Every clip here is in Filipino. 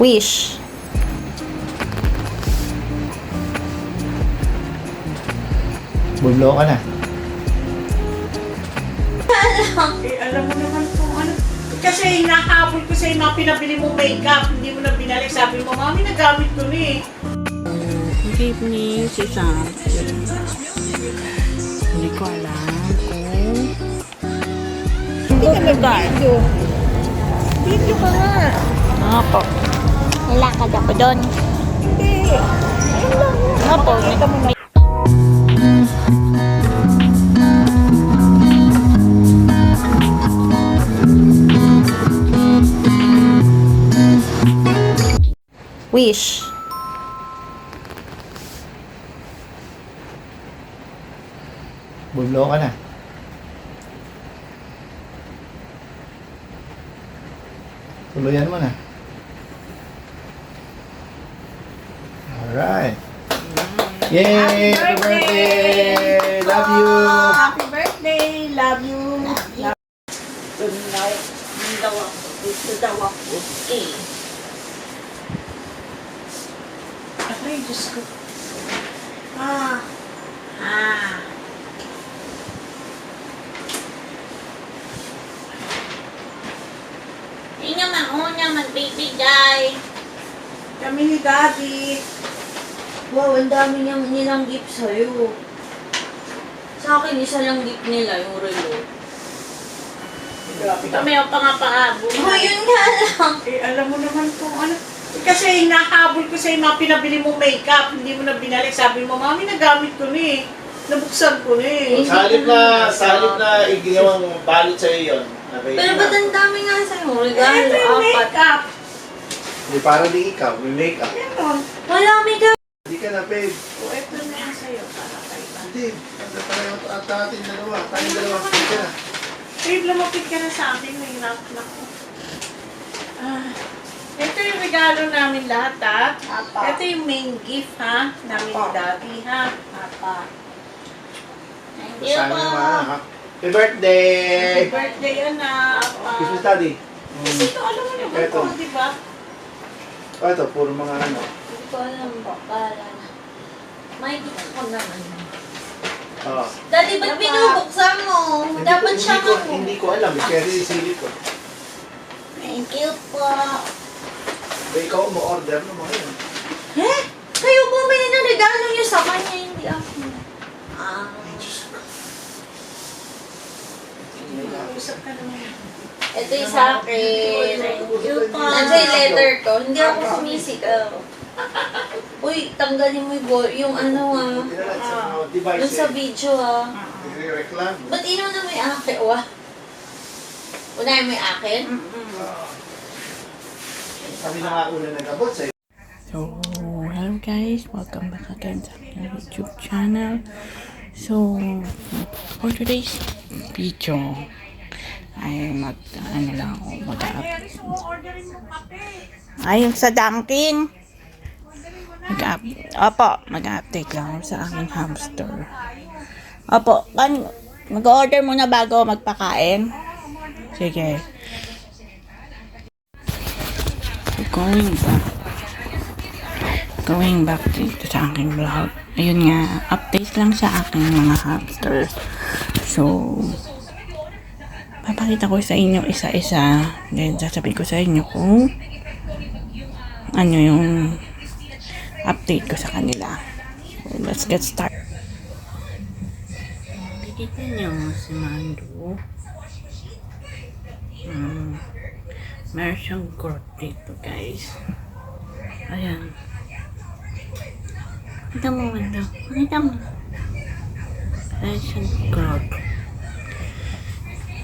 Wish. Bullo ka na. Alam mo naman kung ano. Kasi hinahabol ko sa mga pinabili mong makeup, hindi mo na binalik. Sabi mo, Mami, nagamit ko na eh. Good evening, si Sam. Hindi ko alam kung... Hindi ka nag-video. Video ka nga. Opo. Nilakad ako doon. Hindi. Ayun lang. Opo. Makikita mo na. Wish. Bullo ka na. Tuluyan mo na. Alright. Yay! Happy birthday! Love you! Happy birthday! Love you! Tonight, ito daw ako. Okay. Ay, Diyos ko. Hindi naman una magbibigay. Kami ni Daddy. Wow, ang dami nilang gift sa'yo. Sa akin, isa lang gift nila, yung relo. Grabe ka. Kami ang pangapaabo. Oh, yun nga lang. Alam mo naman kung ano. Kasi hinahabol ko sa mga pinabili mong makeup, hindi mo na binalik. Sabi mo, Mami, nagamit ko na eh. Nabuksan ko na eh. Sa halip na iginawang balot sa'yo yun. Pero ba't ang dami nga sa'yo? Regalo, Ito yung apat. makeup. Hindi, para di ikaw, may make-up. Ganon. Wala, may ka. Hindi ka na paid. O, ito na yan sa'yo para kay Daddy. Hindi, pareho at ating dalawa. Tayong dalawa. Hindi ka na. Babe, lumapit ka na sa akin. Nahirap na ko. Ito yung regalo namin lahat, ha? Apa. Ito yung main gift, ha? Namin ni Daddy, ha? Apa. Thank you Sana po. naman, ha? Happy birthday! Happy birthday, anak. Kiss mo, Daddy. Kasi ito, alam mo naman Ito. ko, di ba? Oh, ito, puro mga ano. Hindi ko alam ba. Bahala na. May gift ko naman. Oh. Daddy, ba't binubuksan mo? Dapat siya ka mo. Hindi ko alam. Kaya sisilip ko. Thank you po. Ikaw mo order no mga yun. Eh? Kayo bumili ng regalo niyo sa kanya, hindi ako. Usap ka naman. Ito yung sa akin. Nandiyan yung letter ko. Hindi ako sumisigaw. Uy, tanggalin mo yung ano Hindi na lang sa mga device. Yung sa video Nire-reclam. Ba't ino na may akin? Unahin mo yung akin? Kami na nga una nag-abot sa'yo. So, hello guys. Welcome back again sa aking YouTube channel. So, for today's video, ay yung sa Dunkin. Mag-update lang ako sa aking hamster. Opo, mag-order muna bago magpakain. Sige. Going back dito sa aking vlog. Ayun nga, update lang sa aking mga hamsters. So, papakita ko sa inyo isa-isa. Then, sasabihin ko sa inyo kung ano yung update ko sa kanila. So, let's get started. Nakikita niyo si Mando. Meron siyang growth dito, guys. Ayan. Kita mo, Mando. Kita mo. Meron siyang growth.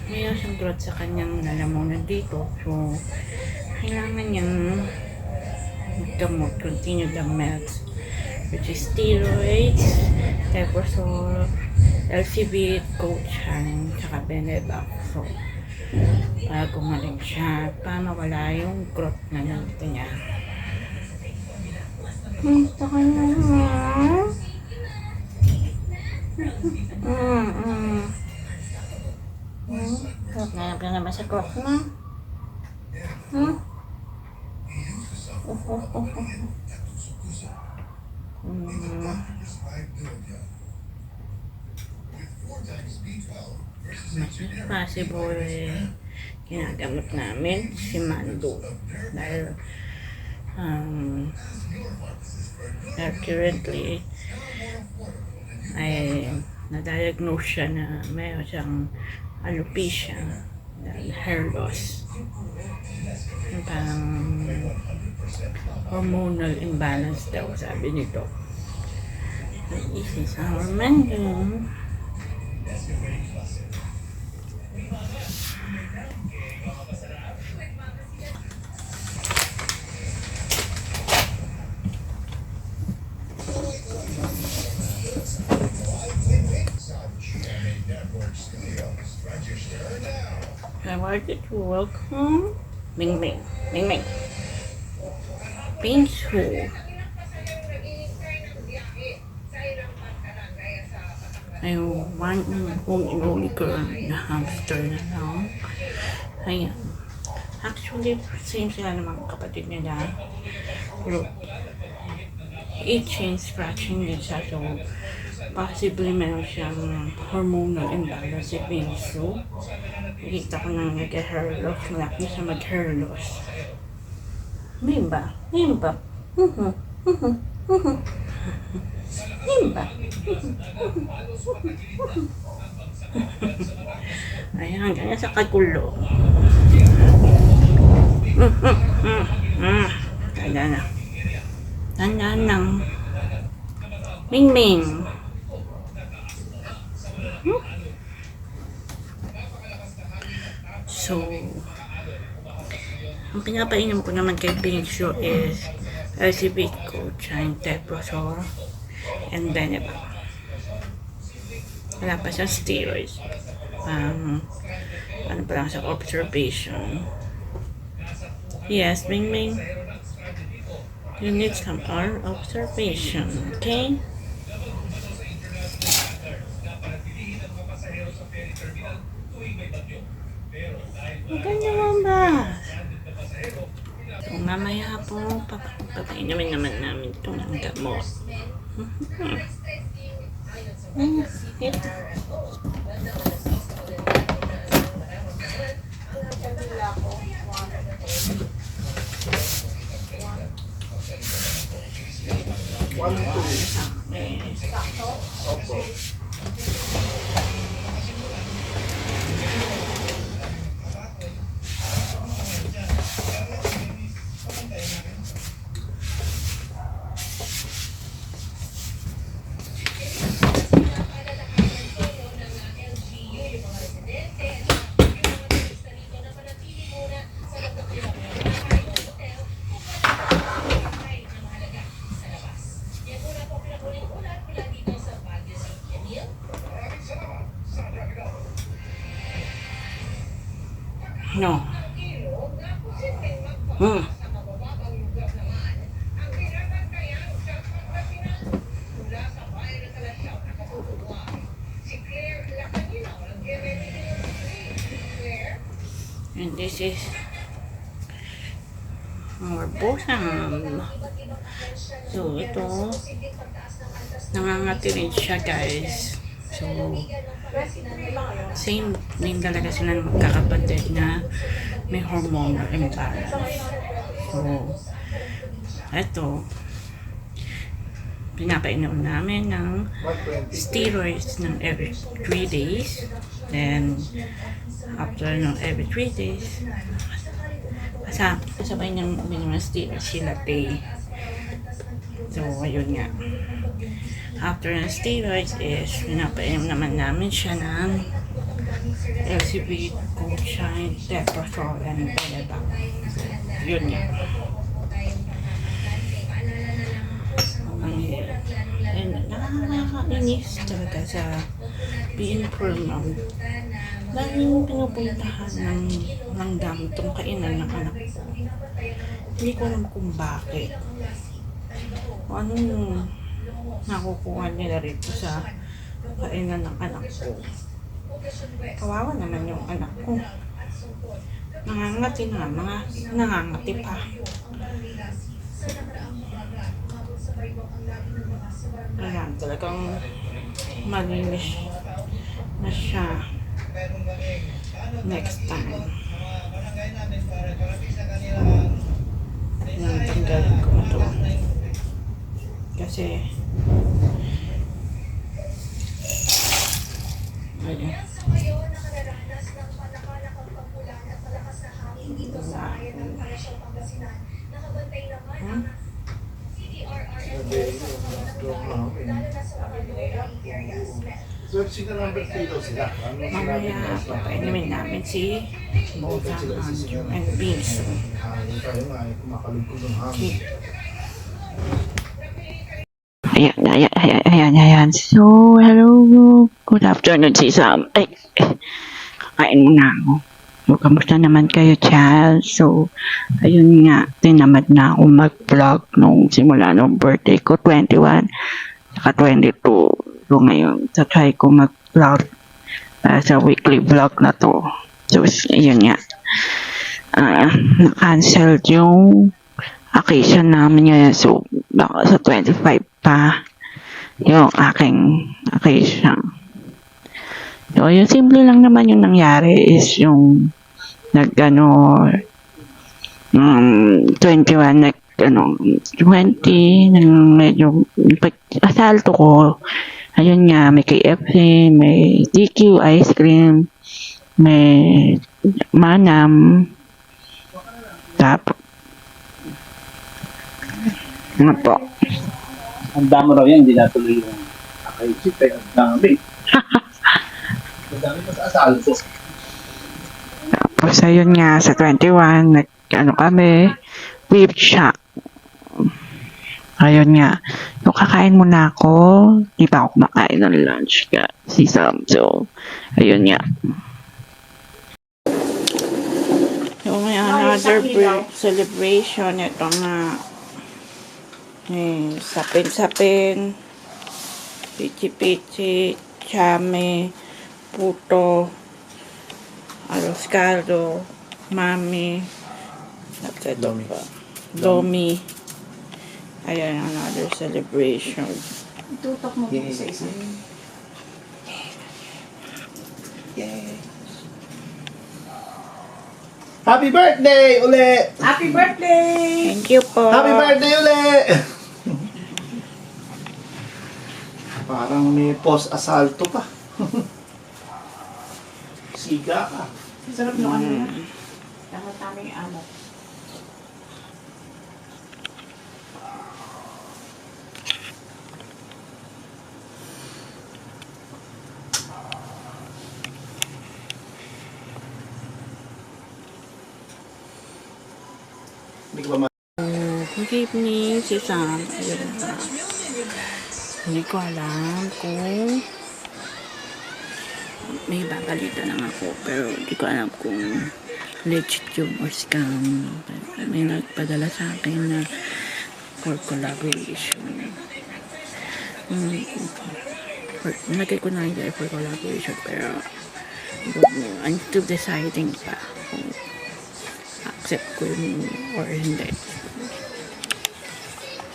Mayroon siyang growth sa kanyang lalamunan dito. So, kailangan niyang magdamot, continue the meds, which is steroids, Teprosol, LCB, Coachan, tsaka Benebac. So, para gumaling siya, para mawala yung growth na nandito niya. Gusto ko na naman. Ngayon ka naman sa growth mo. Possible ginagamit namin si Mando dahil currently ay na-diagnose siya na mayroon siyang alopecia dahil hair loss. Yung parang hormonal imbalance daw, sabi nito. This is our menu. I wanted to welcome Ming Ming. Ming Ming. Pinsu. Ay, one only girl na hamster na lang. Ayan. Actually, same sila naman kapatid nila. Pero, itching, scratching din siya. So, possibly meron siyang hormonal imbalance si Pinsu. Nakita ko nang nag-hair loss. Malak na siya mag-hair loss. Mimba. Mimba. Mimba. Ayan, ganyan sa kagulo. Tanda na. Tanda ng Ming Ming. So, ang pinapainom ko naman kay Pinsu is LCB Coachine, Teprosor, and Benevac. Wala pa siyang steroids. Ano pa lang sa observation. Yes, Ming Ming. You need some observation, okay? Maganda mo ba? So, mamaya po, papainamin naman namin ito ng gamot. No. And this is our bosom. So, ito, nangangati rin siya, guys. So, same din talaga sila ng magkakapatid na may hormonal imbalance. So, ito, pinapainom namin ng steroids ng every 3 days. Then, after ng every 3 days, kasabay niyang uminom ng steroids sila day. So, ayun nga. After ng steroids is, pinapainom naman namin siya ng LCB, Coachine, Teprosor, and Benevac. Yun nga. And nakakainis talaga sa being poor mom. Dahil pinupuntahan ng dam itong kainan ng anak ko. Hindi ko alam kung bakit. O anong nakukuha nila rito sa kainan ng anak ko. Kawawa naman yung anak ko. Nangangati na, nangangati pa. talagang malinis na siya next time. Tanggalin ko ito. Kasi ayun. So, sino number 3 daw sila? Ano sinabi Mamaya, nila? papainumin namin si Bogam, Andrew, and Vince. Hangin tayo nga, makalugkod ng hangin. Ayan. So, hello. Good afternoon, si Sam. Ay, kakain muna ako. So, kamusta naman kayo, child? So, ayun nga, tinamad na ako mag-vlog nung simula nung birthday ko, 21, saka 22. So, ngayon, try ko mag-vlog sa weekly vlog na to. So, ayun nga. Na-cancel yung occasion namin ngayon. So, baka sa 25 pa yung aking occasion. So, yung simple lang naman yung nangyari is yung 21, 20, nang medyo pag-asalto ko, ayun nga, may KFC, may TQ, ice cream, may manam, tapos, ano po? Ang dami raw yan, hindi natuloy yung nakaisip eh. Ang dami. Ang dami pa sa asalto. Tapos ayun nga, sa 21, kami, beef shack. Ayun nga, yung kakain muna ako, di pa ako kumakain ng lunch ka, si Sam. So, ayun nga. So, may another celebration. Ito nga, sapin-sapin, pichi-pichi, chame, puto, arroz caldo, mami, tapos ito pa, domi. Ayan, another celebration. Tutok mo po isa-isa. Happy birthday uli! Happy birthday! Thank you po. Happy birthday uli! Parang may post-asalto pa. Siga ka. Sarap nung ano na. Tama-tama yung amo. Hindi ko ba Good evening, si Sam. Ayun na. Hindi ko alam kung may babalita lang ako, pero hindi ko alam kung legit yun or scam. May nagpadala sa akin na for collaboration. Nagay ko na idea for collaboration, pero I'm still deciding pa kung accept ko yun or hindi.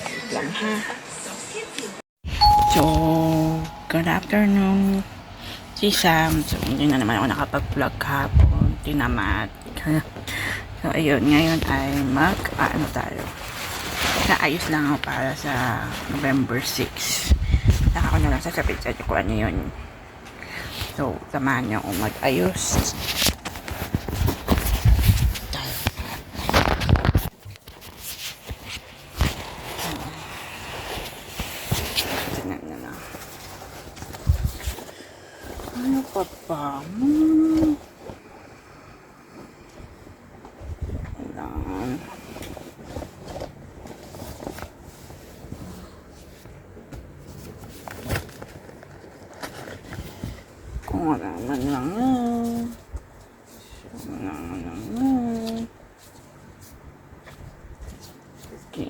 Wait lang ha. So, good afternoon, si Sam. So, hindi na naman ako nakapag-vlog hapon. Tinamad. So, ayun. Ngayon ay ano tayo. Naayos lang ako para sa November 6. Saka ako na lang sasabihin sa inyo kung ano yun. So, samahan niyo akong mag-ayos. Ano pa ba? Ayan. Kung wala man lang yan. Wala man lang yan. Okay.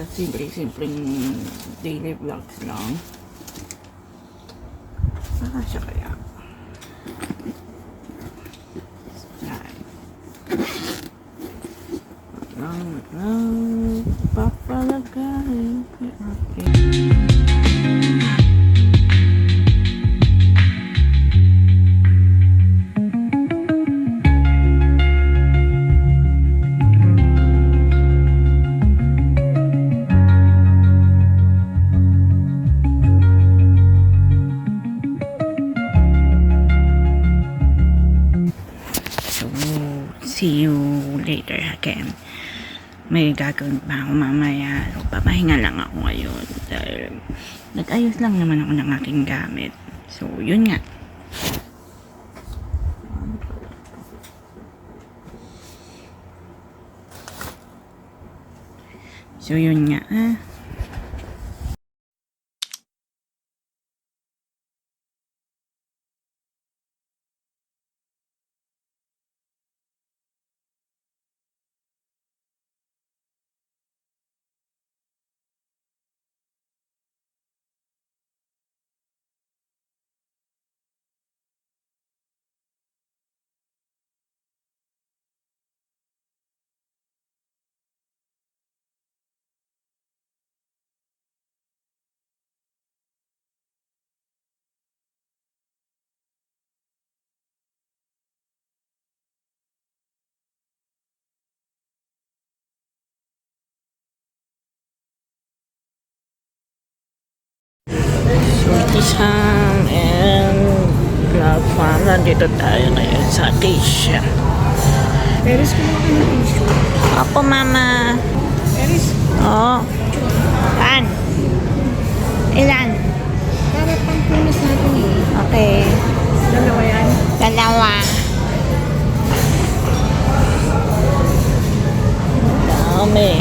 simpleng daily vlogs lang. Siya kaya. Yan. Papalagay kay ate. See you later again. May gagawin pa ako mamaya. So, papahinga lang ako ngayon. Dahil nag-ayos lang naman ako ng aking gamit. So, yun nga. So, yun nga. Isang and vlog farm. Nandito tayo ngayon sa Acacia. Eris, kumuha ka ng tissue. Opo, mama. Eris, Oo. Ilan? Ilan? para pang punas natin eh. Okay. Dalawa yan. Dalawa. Dami.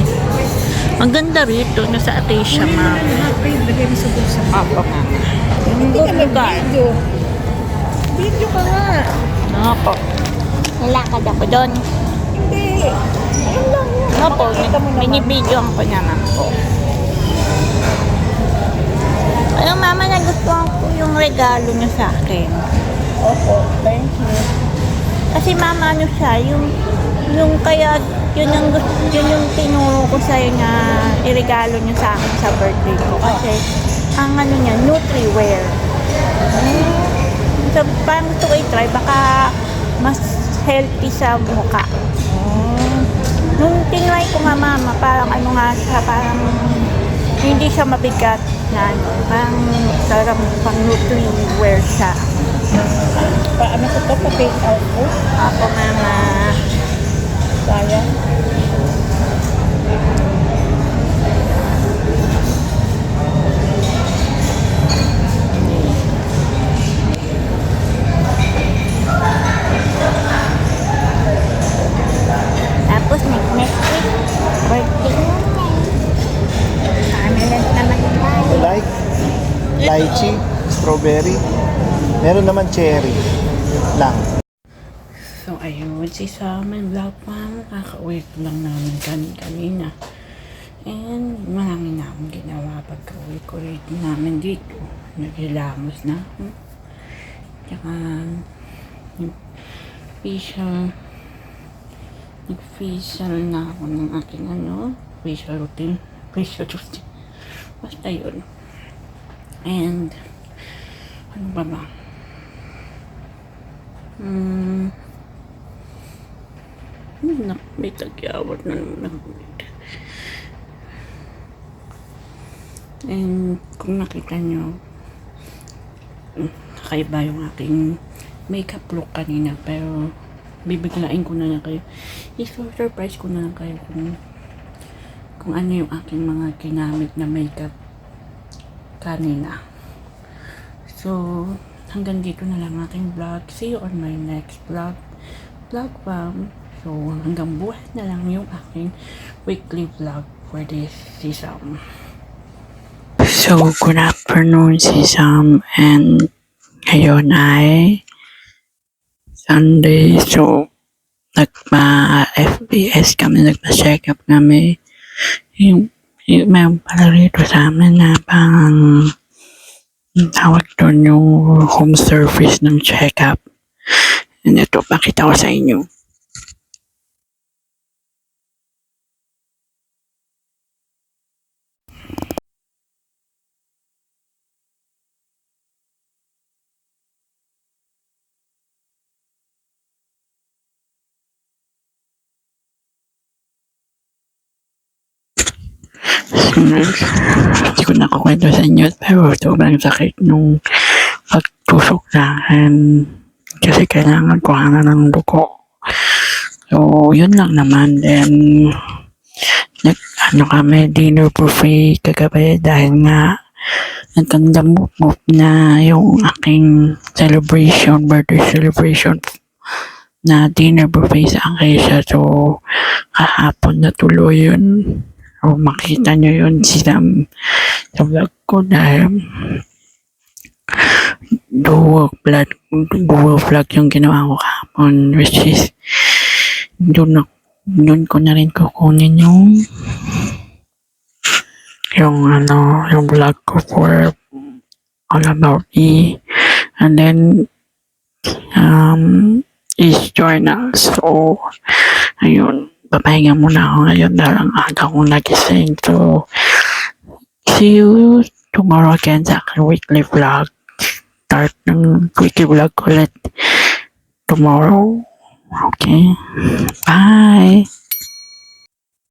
Ang ganda rito na sa Acacia, Kunin mo mama. na lahat, babe. Lagay mo sa bulsa. Opo, mama. Hindi ka nag-video. Video ka nga. Opo. Nalakad ako doon. Hindi. Ayun lang yun. Opo, Makikita mo naman. binibidyo ko naman po. Ayun, mama, nagustuhan ko yung regalo niyo sa akin. Opo, thank you. Kasi mama, ano siya, yung kaya, yun yung tinuro ko sa'yo na iregalo niyo sa akin sa birthday ko. Kasi, ang ano niya, Nutriwear. So, parang gusto ko i-try, baka mas healthy sa mukha. Nung tinry ko nga, mama, parang ano nga siya, parang hindi siya mabigat na ano, parang sarang pang Nutriwear siya. Paano ko to? Pa-take out ko? Ako, mama. Sayang. Tapos next week, birthday mo na. Analant naman tayo. Like, lychee, strawberry. Meron naman cherry lang. So, ayun, si Saman vlog pa mo. Kakauwi ko lang namin kanina. And marami na akong ginawa pagka-uwi ko rin namin dito. Naghilamos na ako. Tsaka, nag-facial na ako ng aking facial routine. Basta yun. And, ano ba ba? May tagyawat na naman ako. And kung nakita nyo, kakaiba yung aking makeup look kanina, pero bibiglain ko na lang kayo. I-surprise ko na lang kayo kung ano yung aking mga ginamit na makeup kanina. So, hanggang dito na lang aking vlog. See you on my next vlog. Vlog fam. So, hanggang buhay na lang yung aking weekly vlog for this season. So, good afternoon, Sisam. And ngayon ay Sunday. So, nagpa-FBS kami, nagpa-check up kami. Yung Meron pala rito sa amin na pang tawag doon yung home service ng check-up. And ito, pakita ko sa inyo. Hindi ko nakakwento sa inyo pero sobrang sakit nung pagtusok sa akin kasi kailangan ko ng dugo. So, yun lang naman. Then, kami, dinner buffet kagabi dahil nga nagkandamot na yung aking birthday celebration na dinner buffet sa Acacia. So, kahapon na tuloy yun. O makita nyo yun sa vlog ko dahil dual vlog yung ginawa ko kahapon, which is doon ko na rin kukunin yung vlog ko for all about me, and then is journal. So ayun, papahinga muna ako ngayon dahil ang aga kong nagising. So see you tomorrow again sa aking weekly vlog. Start ng weekly vlog ulit tomorrow. Okay, bye.